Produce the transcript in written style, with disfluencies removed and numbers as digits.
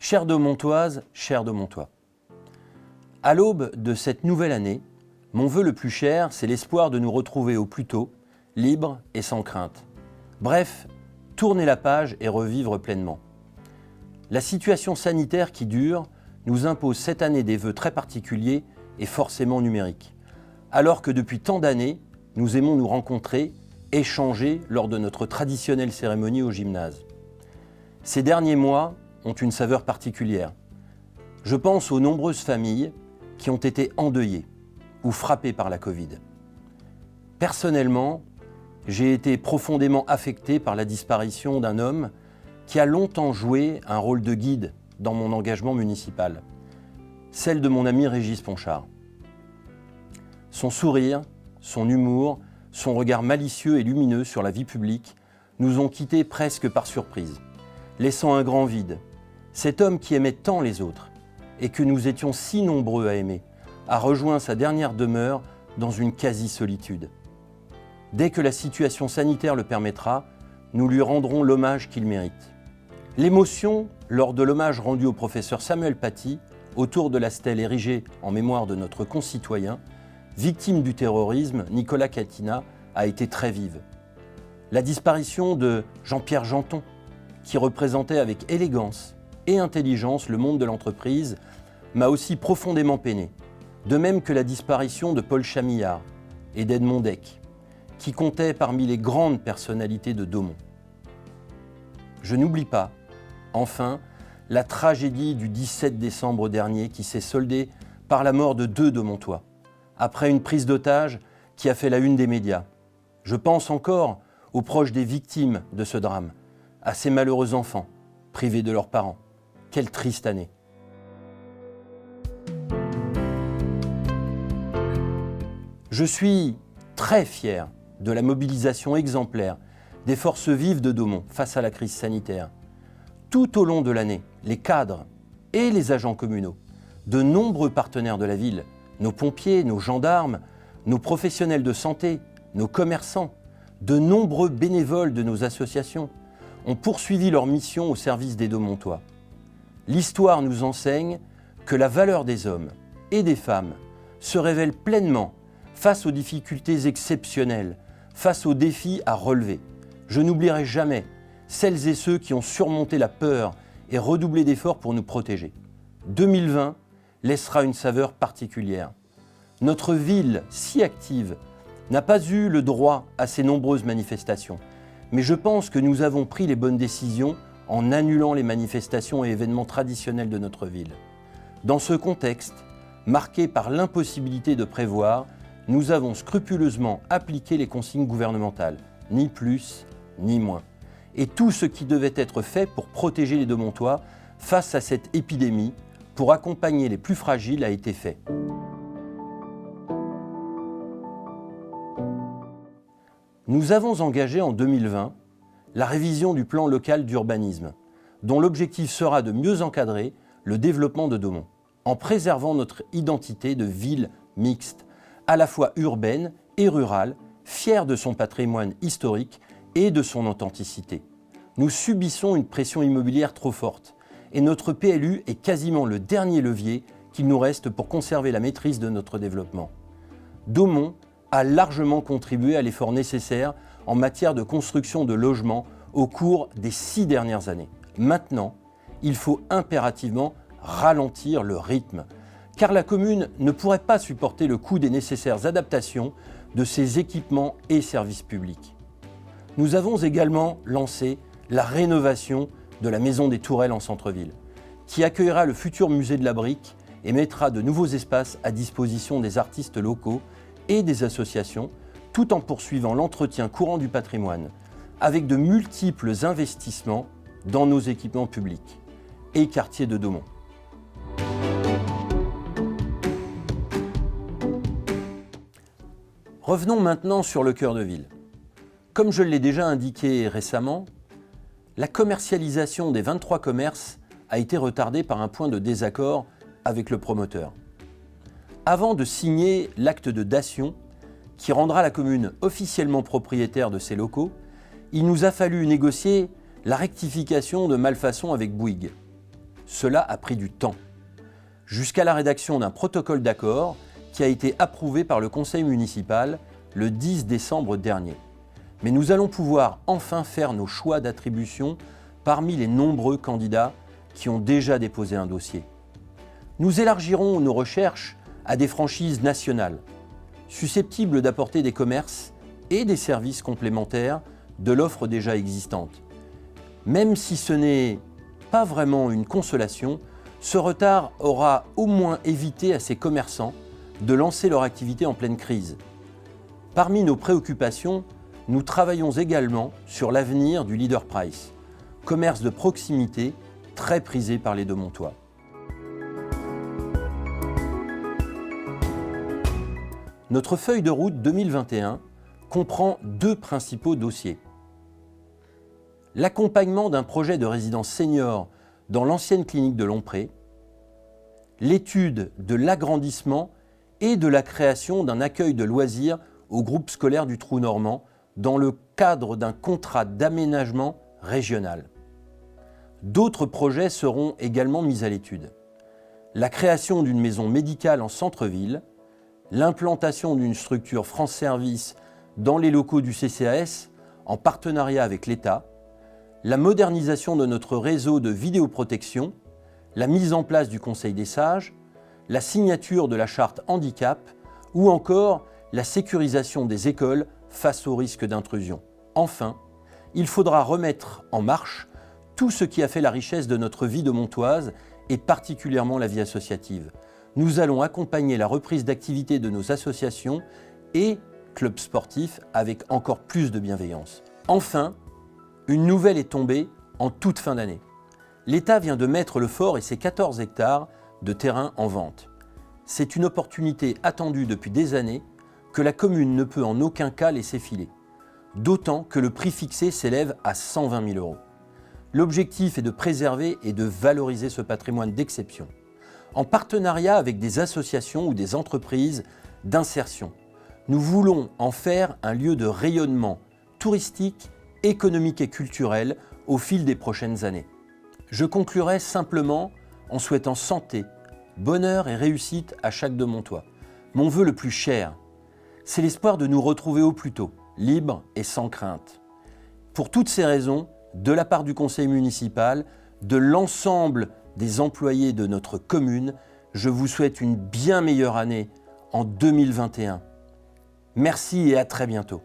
Chère Daumontoise, chère Daumontois, à l'aube de cette nouvelle année, mon vœu le plus cher, c'est l'espoir de nous retrouver au plus tôt, libres et sans crainte. Bref, tourner la page et revivre pleinement. La situation sanitaire qui dure nous impose cette année des vœux très particuliers et forcément numériques, alors que depuis tant d'années, nous aimons nous rencontrer, échanger lors de notre traditionnelle cérémonie au gymnase. Ces derniers mois ont une saveur particulière. Je pense aux nombreuses familles qui ont été endeuillées ou frappées par la Covid. Personnellement, j'ai été profondément affecté par la disparition d'un homme qui a longtemps joué un rôle de guide dans mon engagement municipal, celle de mon ami Régis Ponchard. Son sourire, son humour, son regard malicieux et lumineux sur la vie publique nous ont quittés presque par surprise, laissant un grand vide. Cet homme qui aimait tant les autres et que nous étions si nombreux à aimer, a rejoint sa dernière demeure dans une quasi-solitude. Dès que la situation sanitaire le permettra, nous lui rendrons l'hommage qu'il mérite. L'émotion, lors de l'hommage rendu au professeur Samuel Paty, autour de la stèle érigée en mémoire de notre concitoyen, victime du terrorisme, Nicolas Catina, a été très vive. La disparition de Jean-Pierre Janton, qui représentait avec élégance et intelligence le monde de l'entreprise, m'a aussi profondément peiné. De même que la disparition de Paul Chamillard et d'Edmond Deck, qui comptaient parmi les grandes personnalités de Daumont. Je n'oublie pas, enfin, la tragédie du 17 décembre dernier qui s'est soldée par la mort de 2 Daumontois, après une prise d'otage qui a fait la une des médias. Je pense encore aux proches des victimes de ce drame, à ces malheureux enfants privés de leurs parents. Quelle triste année. Je suis très fier de la mobilisation exemplaire des forces vives de Daumont face à la crise sanitaire. Tout au long de l'année, les cadres et les agents communaux, de nombreux partenaires de la ville, nos pompiers, nos gendarmes, nos professionnels de santé, nos commerçants, de nombreux bénévoles de nos associations ont poursuivi leur mission au service des Daumontois. L'histoire nous enseigne que la valeur des hommes et des femmes se révèle pleinement face aux difficultés exceptionnelles, face aux défis à relever. Je n'oublierai jamais celles et ceux qui ont surmonté la peur et redoublé d'efforts pour nous protéger. 2020 laissera une saveur particulière. Notre ville, si active, n'a pas eu le droit à ces nombreuses manifestations, mais je pense que nous avons pris les bonnes décisions en annulant les manifestations et événements traditionnels de notre ville. Dans ce contexte, marqué par l'impossibilité de prévoir, nous avons scrupuleusement appliqué les consignes gouvernementales, ni plus ni moins. Et tout ce qui devait être fait pour protéger les Daumontois face à cette épidémie, pour accompagner les plus fragiles, a été fait. Nous avons engagé en 2020 la révision du plan local d'urbanisme, dont l'objectif sera de mieux encadrer le développement de Daumont, en préservant notre identité de ville mixte, à la fois urbaine et rurale, fière de son patrimoine historique et de son authenticité. Nous subissons une pression immobilière trop forte et notre PLU est quasiment le dernier levier qu'il nous reste pour conserver la maîtrise de notre développement. Daumont a largement contribué à l'effort nécessaire en matière de construction de logements au cours des 6 dernières années. Maintenant, il faut impérativement ralentir le rythme, car la commune ne pourrait pas supporter le coût des nécessaires adaptations de ses équipements et services publics. Nous avons également lancé la rénovation de la Maison des Tourelles en centre-ville, qui accueillera le futur musée de la brique et mettra de nouveaux espaces à disposition des artistes locaux et des associations, tout en poursuivant l'entretien courant du patrimoine, avec de multiples investissements dans nos équipements publics et quartiers de Daumont. Revenons maintenant sur le cœur de ville. Comme je l'ai déjà indiqué récemment, la commercialisation des 23 commerces a été retardée par un point de désaccord avec le promoteur. Avant de signer l'acte de dation qui rendra la commune officiellement propriétaire de ces locaux, il nous a fallu négocier la rectification de malfaçons avec Bouygues. Cela a pris du temps, jusqu'à la rédaction d'un protocole d'accord qui a été approuvé par le conseil municipal le 10 décembre dernier. Mais nous allons pouvoir enfin faire nos choix d'attribution parmi les nombreux candidats qui ont déjà déposé un dossier. Nous élargirons nos recherches à des franchises nationales, susceptibles d'apporter des commerces et des services complémentaires de l'offre déjà existante. Même si ce n'est pas vraiment une consolation, ce retard aura au moins évité à ces commerçants de lancer leur activité en pleine crise. Parmi nos préoccupations, nous travaillons également sur l'avenir du Leader Price, commerce de proximité très prisé par les Demontois. Notre feuille de route 2021 comprend 2 principaux dossiers. L'accompagnement d'un projet de résidence senior dans l'ancienne clinique de Lompré, l'étude de l'agrandissement et de la création d'un accueil de loisirs au groupe scolaire du Trou Normand dans le cadre d'un contrat d'aménagement régional. D'autres projets seront également mis à l'étude. La création d'une maison médicale en centre-ville, l'implantation d'une structure France Service dans les locaux du CCAS en partenariat avec l'État, la modernisation de notre réseau de vidéoprotection, la mise en place du Conseil des sages, la signature de la charte handicap ou encore la sécurisation des écoles face au risque d'intrusion. Enfin, il faudra remettre en marche tout ce qui a fait la richesse de notre vie demontoise et particulièrement la vie associative. Nous allons accompagner la reprise d'activité de nos associations et clubs sportifs avec encore plus de bienveillance. Enfin, une nouvelle est tombée en toute fin d'année. L'État vient de mettre le fort et ses 14 hectares de terrain en vente. C'est une opportunité attendue depuis des années que la commune ne peut en aucun cas laisser filer, d'autant que le prix fixé s'élève à 120 000 €. L'objectif est de préserver et de valoriser ce patrimoine d'exception, en partenariat avec des associations ou des entreprises d'insertion. Nous voulons en faire un lieu de rayonnement touristique, économique et culturel au fil des prochaines années. Je conclurai simplement en souhaitant santé, bonheur et réussite à chaque Demontois. Mon vœu le plus cher, c'est l'espoir de nous retrouver au plus tôt, libres et sans crainte. Pour toutes ces raisons, de la part du conseil municipal, de l'ensemble des employés de notre commune, je vous souhaite une bien meilleure année en 2021. Merci et à très bientôt.